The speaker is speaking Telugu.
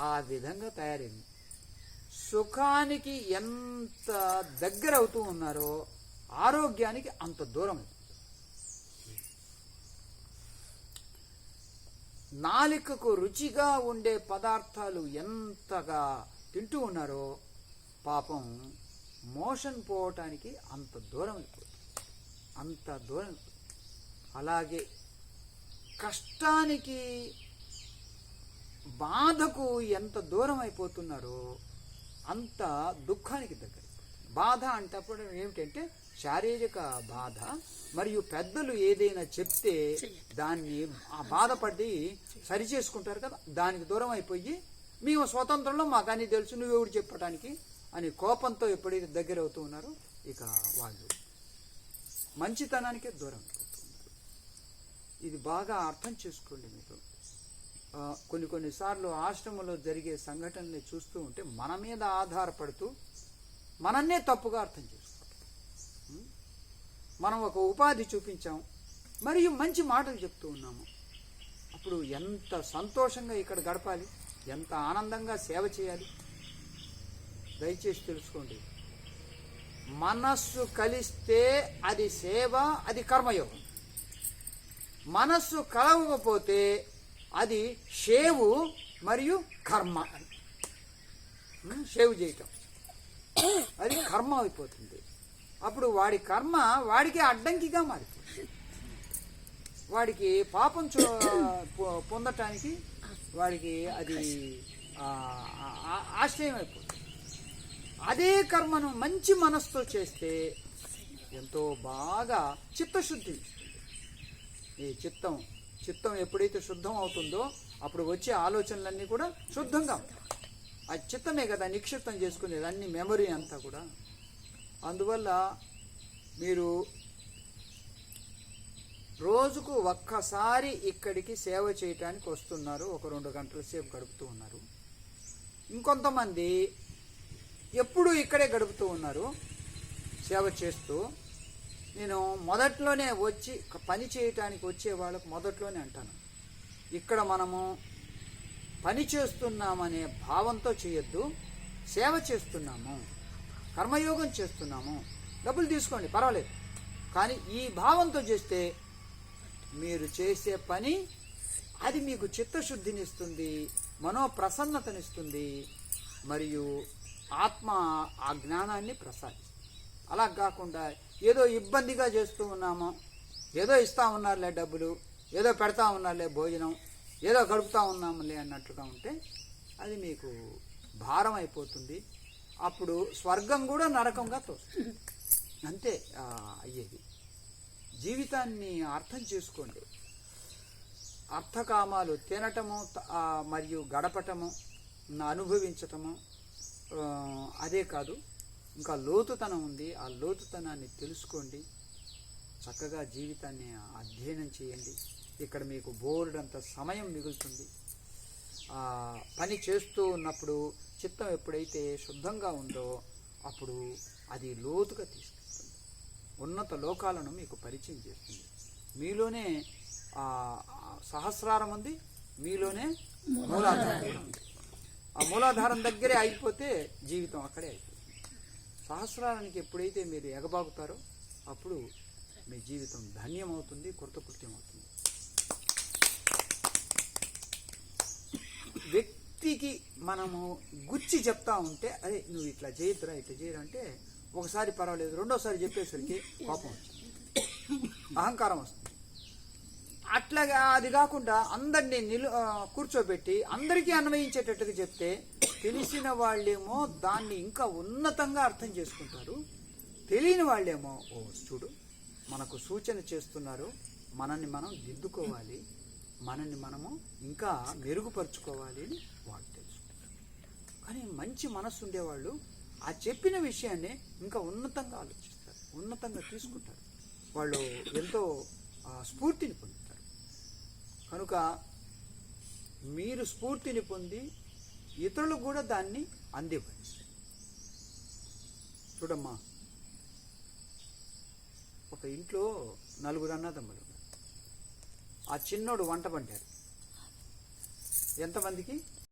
ఆ విధంగా తయారైంది. సుఖానికి ఎంత దగ్గర అవుతూ ఉన్నారో ఆరోగ్యానికి అంత దూరం. నాలికకు రుచిగా ఉండే పదార్థాలు ఎంతగా తింటూ ఉన్నారో పాపం మోషన్ పోవటానికి అంత దూరం అయిపోతుంది, అంత దూరం. అలాగే కష్టానికి బాధకు ఎంత దూరం అయిపోతున్నారో అంత దుఃఖానికి దగ్గర. బాధ అంటప్పుడు ఏమిటంటే శారీరక బాధ, మరియు పెద్దలు ఏదైనా చెప్తే దాన్ని ఆ బాధపడి సరి చేసుకుంటారు కదా, దానికి దూరం అయిపోయి మేము స్వతంత్రంలో మాకు అన్నీ తెలుసు నువ్వెవడు చెప్పడానికి అని కోపంతో ఎప్పుడైతే దగ్గర అవుతూ ఉన్నారో ఇక వాళ్ళు మంచితనానికే దూరం అయిపోతున్నారు. ఇది బాగా అర్థం చేసుకోండి. మీరు కొన్నిసార్లు ఆశ్రమంలో జరిగే సంఘటనల్ని చూస్తూ ఉంటే మన మీద ఆధారపడుతూ మనన్నే తప్పుగా అర్థం చేసుకోవాలి. మనం ఒక ఉపాధి చూపించాం మరియు మంచి మాటలు చెప్తూ ఉన్నాము, అప్పుడు ఎంత సంతోషంగా ఇక్కడ గడపాలి, ఎంత ఆనందంగా సేవ చేయాలి. దయచేసి తెలుసుకోండి, మనస్సు కలిస్తే అది సేవ, అది కర్మయోగం. మనస్సు కలవకపోతే అది షేవు మరియు కర్మ. షేవు చేయటం అది కర్మ అయిపోతుంది. అప్పుడు వాడి కర్మ వాడికి అడ్డంకిగా మారిపోతుంది. వాడికి పాపం పొందటానికి వాడికి అది ఆశ్రయం అయిపోతుంది. అదే కర్మను మంచి మనస్సుతో చేస్తే ఎంతో బాగా చిత్తశుద్ధి ఇస్తుంది. ఈ చిత్తం ఎప్పుడైతే శుద్ధం అవుతుందో అప్పుడు వచ్చే ఆలోచనలన్నీ కూడా శుద్ధంగా ఉంటాయి. ఆ చిత్తమే కదా నిక్షిప్తం చేసుకునేది, అన్ని మెమరీ అంతా కూడా. అందువల్ల మీరు రోజుకు ఒక్కసారి ఇక్కడికి సేవ చేయటానికి వస్తున్నారు, ఒక 2 గంటల సేపు గడుపుతూ ఉన్నారు. ఇంకొంతమంది ఎప్పుడు ఇక్కడే గడుపుతూ ఉన్నారు సేవ చేస్తూ. నేను మొదట్లోనే వచ్చి పని చేయటానికి వచ్చే వాళ్ళకు మొదట్లోనే అంటాను, ఇక్కడ మనము పని చేస్తున్నామనే భావంతో చేయొద్దు. సేవ చేస్తున్నాము, కర్మయోగం చేస్తున్నాము, డబ్బులు తీసుకోండి పర్వాలేదు, కానీ ఈ భావంతో చేస్తే మీరు చేసే పని అది మీకు చిత్తశుద్ధినిస్తుంది, మనోప్రసన్నతనిస్తుంది, మరియు ఆత్మ ఆ జ్ఞానాన్ని ప్రసాదిస్తుంది. అలా కాకుండా ఏదో ఇబ్బందిగా చేస్తూ ఉన్నాము, ఏదో ఇస్తా ఉన్నారులే డబ్బులు, ఏదో పెడతా ఉన్నారులే భోజనం, ఏదో గడుపుతా ఉన్నాములే అన్నట్లుగా ఉంటే అది మీకు భారం అయిపోతుంది. అప్పుడు స్వర్గం కూడా నరకంగా తోస్తుంది. అంతే అయ్యేది. జీవితాన్ని అర్థం చేసుకోండి. అర్థకామాలు తినటము మరియు గడపటము, అనుభవించటము అదే కాదు, ఇంకా లోతుతనం ఉంది. ఆ లోతుతనాన్ని తెలుసుకోండి. చక్కగా జీవితాన్ని అధ్యయనం చేయండి. ఇక్కడ మీకు బోర్డంత సమయం మిగులుతుంది. పని చేస్తూ ఉన్నప్పుడు చిత్తం ఎప్పుడైతే శుద్ధంగా ఉందో అప్పుడు అది లోతుగా తీసుకెళ్తుంది, ఉన్నత లోకాలను మీకు పరిచయం చేస్తుంది. మీలోనే సహస్రారం ఉంది, మీలోనే మూలాధారం ఉంది. ఆ మూలాధారం దగ్గరే అయిపోతే జీవితం అక్కడే అయిపోతుంది. సహస్రారానికి ఎప్పుడైతే మీరు ఎగబాగుతారో అప్పుడు మీ జీవితం ధన్యమవుతుంది, కృతకృత్యమవుతుంది. వ్యక్తికి మనము గుచ్చి చెప్తా ఉంటే అదే నువ్వు ఇట్లా చేయొద్దురా ఇట్లా చేయరా అంటే ఒకసారి పర్వాలేదు, రెండోసారి చెప్పేసరికి కోపం వస్తుంది, అహంకారం వస్తుంది. అట్లాగా అది కాకుండా అందరినీ కూర్చోబెట్టి అందరికీ అన్వయించేటట్టుగా చెప్తే తెలిసిన వాళ్ళేమో దాన్ని ఇంకా ఉన్నతంగా అర్థం చేసుకుంటారు, తెలియని వాళ్ళేమో ఓ చూడు మనకు సూచన చేస్తున్నారు, మనల్ని మనం దిద్దుకోవాలి, మనల్ని మనము ఇంకా మెరుగుపరుచుకోవాలి అని వాళ్ళు తెలుసుకుంటారు. కానీ మంచి మనస్సు ఉండేవాళ్ళు ఆ చెప్పిన విషయాన్ని ఇంకా ఉన్నతంగా ఆలోచిస్తారు, ఉన్నతంగా తీసుకుంటారు. వాళ్ళు ఎంతో స్ఫూర్తిని పొందుతారు. కనుక మీరు స్ఫూర్తిని పొంది ఇతరులకు కూడా దాన్ని అందివ్వండి. చూడమ్మా, ఒక ఇంట్లో 4 అన్నదమ్ములు. ఆ చిన్నోడు వంట పడ్డాడు. ఎంతమందికి?